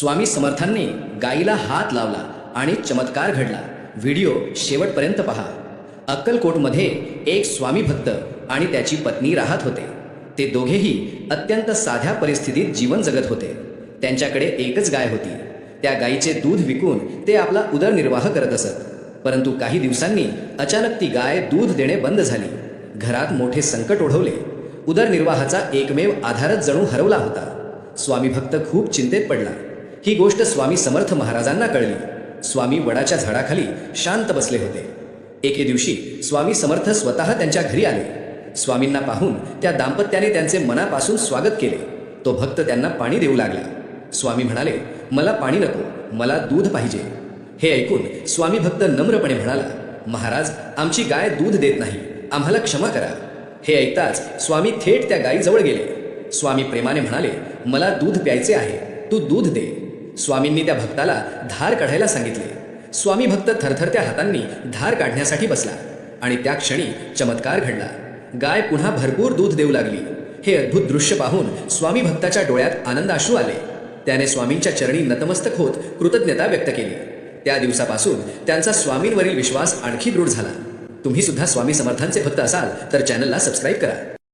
स्वामी समर्थांनी गाईला हात लावला आणि चमत्कार घडला। व्हिडिओ शेवटपर्यंत पहा। अक्कलकोटमध्ये एक स्वामी भक्त आणि त्याची पत्नी राहत होते। ते दोघेही अत्यंत साध्या परिस्थितीत जीवन जगत होते। त्यांच्याकडे एकच गाय होती। त्या गायीचे दूध विकून ते आपला उदरनिर्वाह करत असत। परंतु काही दिवसांनी अचानक ती गाय दूध देणे बंद झाली। घरात मोठे संकट ओढवले। उदरनिर्वाहाचा एकमेव आधारच जणू हरवला होता। स्वामी भक्त खूप चिंतेत पडला। ही गोष्ट स्वामी समर्थ महाराजांना कळली। स्वामी वडाच्या झाडाखाली शांत बसले होते। एके दिवशी स्वामी समर्थ स्वतः त्यांच्या घरी आले। स्वामींना पाहून त्या दाम्पत्याने त्यांचे मनापासून स्वागत केले। तो भक्त त्यांना पाणी देऊ लागला। स्वामी म्हणाले, मला पाणी नको, मला दूध पाहिजे। हे ऐकून स्वामी भक्त नम्रपणे म्हणाला, महाराज, आमची गाय दूध देत नाही, आम्हाला क्षमा करा। हे ऐकताच स्वामी थेट त्या गायीजवळ गेले। स्वामी प्रेमाने म्हणाले, मला दूध प्यायचे आहे, तू दूध दे। स्वामींनी त्या भक्ताला धार काढायला सांगितले। स्वामी भक्त थरथरत्या हातांनी धार काढण्यासाठी बसला आणि त्या क्षणी चमत्कार घडला। गाय पुन्हा भरपूर दूध देऊ लागली। हे अद्भुत दृश्य पाहून स्वामी भक्ताच्या डोळ्यात आनंदाश्रू आले। त्याने स्वामींच्या चरणी नतमस्तक होत कृतज्ञता व्यक्त केली। त्या दिवसापासून त्यांचा स्वामींवरील विश्वास आणखी दृढ झाला। तुम्ही सुद्धा स्वामी समर्थांचे भक्त असाल तर चॅनलला सबस्क्राईब करा।